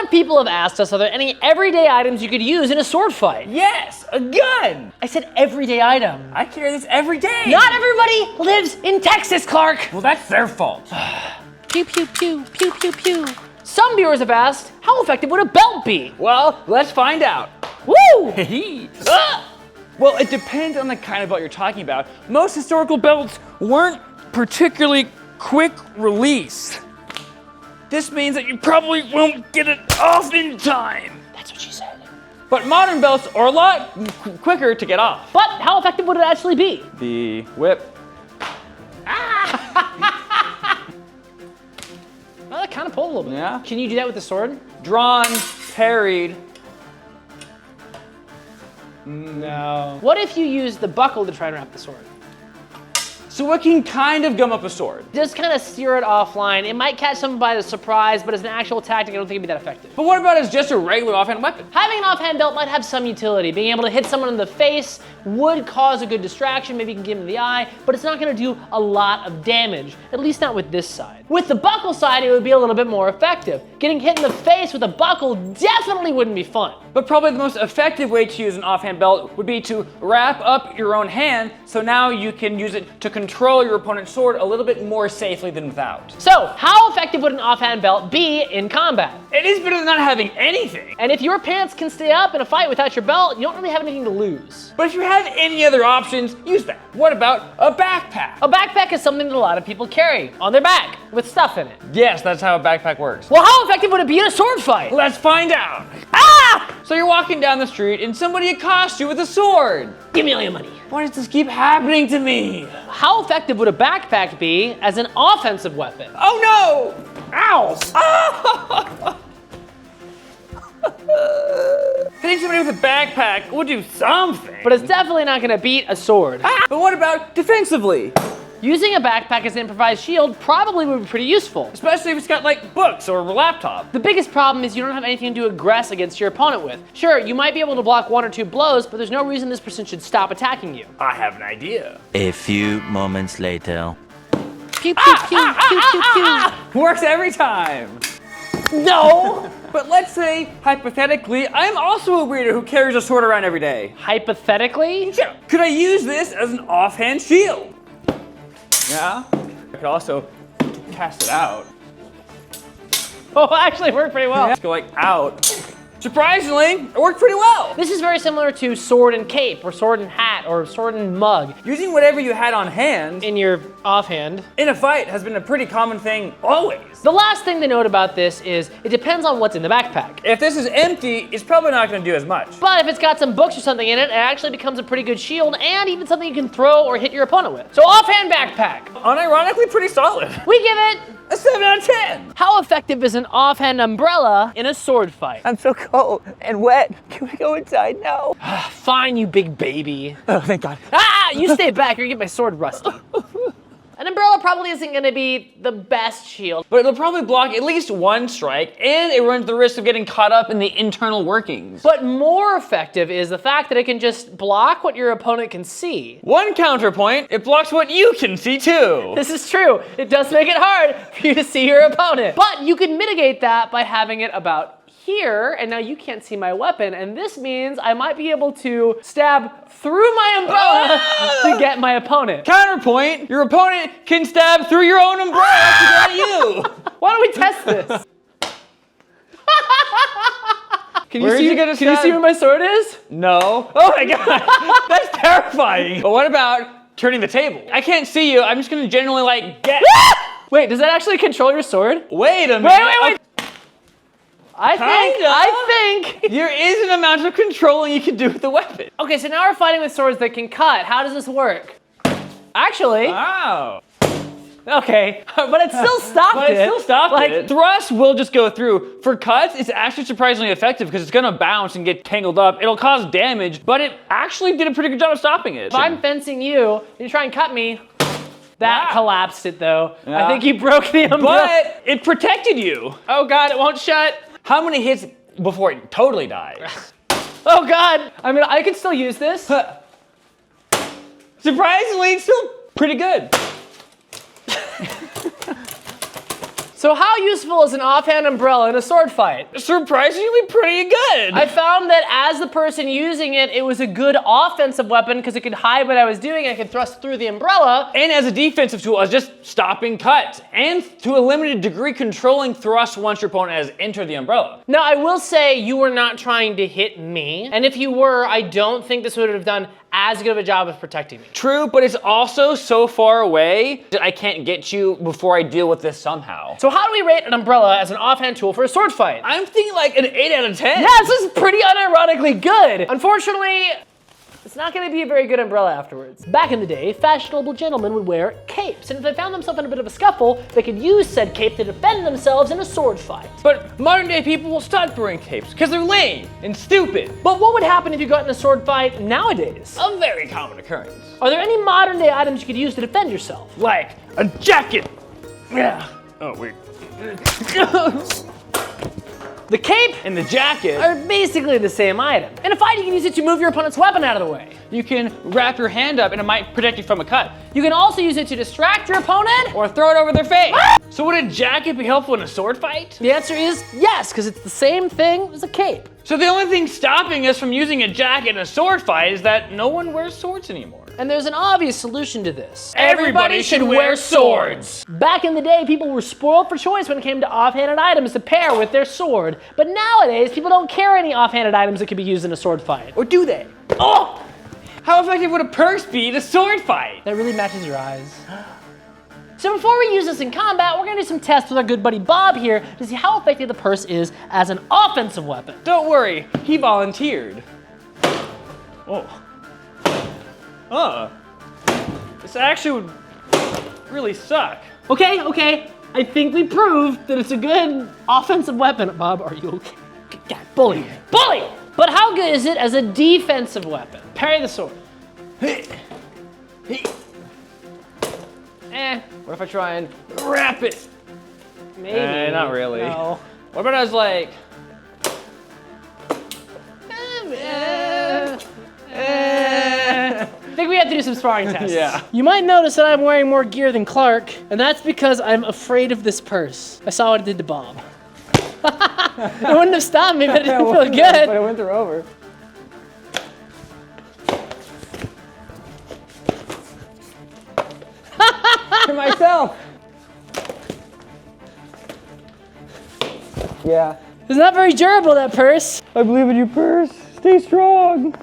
lot of people have asked us, are there any everyday items you could use in a sword fight? Yes, a gun. I said everyday item. I carry this every day. Not everybody lives in Texas, Clark. Well, that's their fault. Pew, pew, pew, pew, pew, pew. Some viewers have asked, how effective would a belt be? Well, let's find out. Woo! Well, it depends on the kind of belt you're talking about. Most historical belts weren't particularly quick release. This means that you probably won't get it off in time. That's what she said. But modern belts are a lot quicker to get off. But how effective would it actually be? The whip. Well, that kind of pulled a little bit. Yeah. Can you do that with the sword? Drawn, parried. No. What if you use the buckle to try and wrap the sword? So it can kind of gum up a sword. Just kind of steer it offline. It might catch someone by surprise, but as an actual tactic, I don't think it'd be that effective. But what about as just a regular offhand weapon? Having an offhand belt might have some utility. Being able to hit someone in the face would cause a good distraction. Maybe you can give them the eye, but it's not gonna do a lot of damage, at least not with this side. With the buckle side, it would be a little bit more effective. Getting hit in the face with a buckle definitely wouldn't be fun. But probably the most effective way to use an offhand belt would be to wrap up your own hand, so now you can use it to control your opponent's sword a little bit more safely than without. So, how effective would an offhand belt be in combat? It is better than not having anything. And if your pants can stay up in a fight without your belt, you don't really have anything to lose. But if you have any other options, use that. What about a backpack? A backpack is something that a lot of people carry on their back with stuff in it. Yes, that's how a backpack works. Well, how effective would it be in a sword fight? Let's find out. Ah! So you're walking down the street and somebody accosts you with a sword. Give me all your money. Why does this keep happening to me? How effective would a backpack be as an offensive weapon? Oh no! Ow! Hitting somebody with a backpack would do something. But it's definitely not gonna beat a sword. But what about defensively? Using a backpack as an improvised shield probably would be pretty useful. Especially if it's got like books or a laptop. The biggest problem is you don't have anything to aggress against your opponent with. Sure, you might be able to block 1 or 2 blows, but there's no reason this person should stop attacking you. I have an idea. A few moments later. Pew, pew, pew, pew, pew, pew. Works every time. No! But let's say, hypothetically, I'm also a weirdo who carries a sword around every day. Hypothetically? Yeah. Could I use this as an offhand shield? Yeah. I could also cast it out. Oh, actually it worked pretty well. Yeah. Go like out. Surprisingly, it worked pretty well. This is very similar to sword and cape, or sword and hat, or sword and mug. Using whatever you had on hand In your offhand. in a fight has been a pretty common thing always. The last thing to note about this is it depends on what's in the backpack. If this is empty, it's probably not going to do as much. But if it's got some books or something in it, it actually becomes a pretty good shield and even something you can throw or hit your opponent with. So offhand backpack. Unironically, pretty solid. We give it A 7 out of 10. how effective is an offhand umbrella in a sword fight? I'm so cold and wet. Can we go inside now? Fine, you big baby. Oh, thank God. Ah, you stay back or you get my sword rusty. An umbrella probably isn't gonna be the best shield. But it'll probably block at least one strike, and it runs the risk of getting caught up in the internal workings. But more effective is the fact that it can just block what your opponent can see. One counterpoint, it blocks what you can see too. This is true. It does make it hard for you to see your opponent. But you can mitigate that by having it about here, and now you can't see my weapon, and this means I might be able to stab through my umbrella to get my opponent. Counterpoint, your opponent can stab through your own umbrella to get at you. Why don't we test this? Can Where is he gonna Can you stab? see where my sword is? No. Oh my God, that's terrifying. But what about turning the table? I can't see you, I'm just gonna generally like get. Wait, does that actually control your sword? Wait a minute. Wait. I think. There is an amount of controlling you can do with the weapon. Okay, so now we're fighting with swords that can cut. How does this work? Actually, Wow. okay, but it still stopped But it still stopped like, it. Thrust will just go through. For cuts, it's actually surprisingly effective because it's gonna bounce and get tangled up. It'll cause damage, but it actually did a pretty good job of stopping it. If I'm fencing you, and you try and cut me, that Wow. collapsed it though. Yeah. I think you broke the umbrella. But it protected you. Oh God, it won't shut. How many hits before it totally dies? Oh God, I mean, I could still use this. Surprisingly, it's still pretty good. So how useful is an offhand umbrella in a sword fight? Surprisingly pretty good. I found that as the person using it, it was a good offensive weapon because it could hide what I was doing. I could thrust through the umbrella. And as a defensive tool, as just stopping cuts. And to a limited degree, controlling thrust once your opponent has entered the umbrella. Now, I will say you were not trying to hit me. And if you were, I don't think this would have done as good of a job of protecting me. True, but it's also so far away that I can't get you before I deal with this somehow. So how do we rate an umbrella as an offhand tool for a sword fight? I'm thinking like an 8 out of 10. Yeah, this is pretty unironically good. Unfortunately, it's not gonna be a very good umbrella afterwards. Back in the day, fashionable gentlemen would wear capes, and if they found themselves in a bit of a scuffle, they could use said cape to defend themselves in a sword fight. But modern day people will stop wearing capes because they're lame and stupid. But what would happen if you got in a sword fight nowadays? A very common occurrence. Are there any modern day items you could use to defend yourself? Like a jacket. Yeah. Oh, wait. The cape And the jacket. are basically the same item. In a fight, you can use it to move your opponent's weapon out of the way. You can wrap your hand up and it might protect you from a cut. You can also use it to distract your opponent. Or throw it over their face. So would a jacket be helpful in a sword fight? The answer is yes, because it's the same thing as a cape. So the only thing stopping us from using a jacket in a sword fight is that no one wears swords anymore. And there's an obvious solution to this. Everybody should wear swords. Back in the day, people were spoiled for choice when it came to offhanded items to pair with their sword. But nowadays, people don't carry any offhanded items that could be used in a sword fight. Or do they? Oh! How effective would a purse be in a sword fight? That really matches your eyes. So before we use this in combat, we're gonna do some tests with our good buddy Bob here to see how effective the purse is as an offensive weapon. Don't worry, he volunteered. Oh. This actually would really suck. Okay. I think we proved that it's a good offensive weapon. Bob, are you okay? God, bully. But how good is it as a defensive weapon? Parry the sword. What if I try and wrap it? Maybe. Not really. No. What about I was like, I think we have to do some sparring tests. Yeah. You might notice that I'm wearing more gear than Clark, and that's because I'm afraid of this purse. I saw what it did to Bob. It wouldn't have stopped me, but it didn't feel good. But it went through over. To myself. Yeah. It's not very durable, that purse. I believe in you, purse. Stay strong.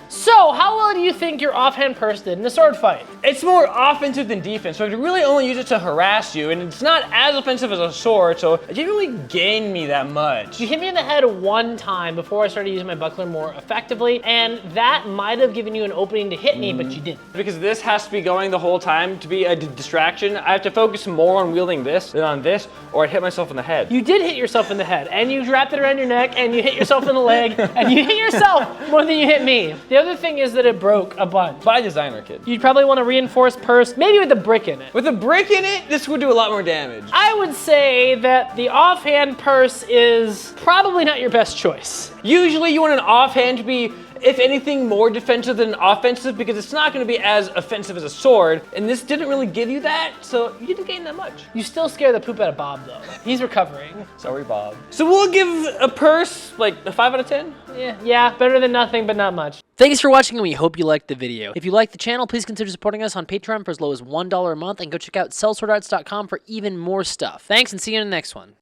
So, how well do you think your offhand purse did in a sword fight? It's more offensive than defense, so I could really only use it to harass you, and it's not as offensive as a sword, so it didn't really gain me that much. You hit me in the head one time before I started using my buckler more effectively, and that might have given you an opening to hit me, but you didn't. Because this has to be going the whole time to be a distraction, I have to focus more on wielding this than on this, or I'd hit myself in the head. You did hit yourself in the head, and you wrapped it around your neck, and you hit yourself in the leg, and you hit yourself more than you hit me. The other thing is that it broke a bunch. By designer, kid. You'd probably want a reinforced purse, maybe with a brick in it. With a brick in it, this would do a lot more damage. I would say that the offhand purse is probably not your best choice. Usually you want an offhand to be, if anything, more defensive than offensive because it's not going to be as offensive as a sword, and this didn't really give you that, so you didn't gain that much. You still scare the poop out of Bob, though. He's recovering. Sorry, Bob. So we'll give a purse like a 5 out of 10? Yeah, better than nothing, but not much. Thanks for watching, and we hope you liked the video. If you liked the channel, please consider supporting us on Patreon for as low as $1 a month, and go check out sellswordarts.com for even more stuff. Thanks, and see you in the next one.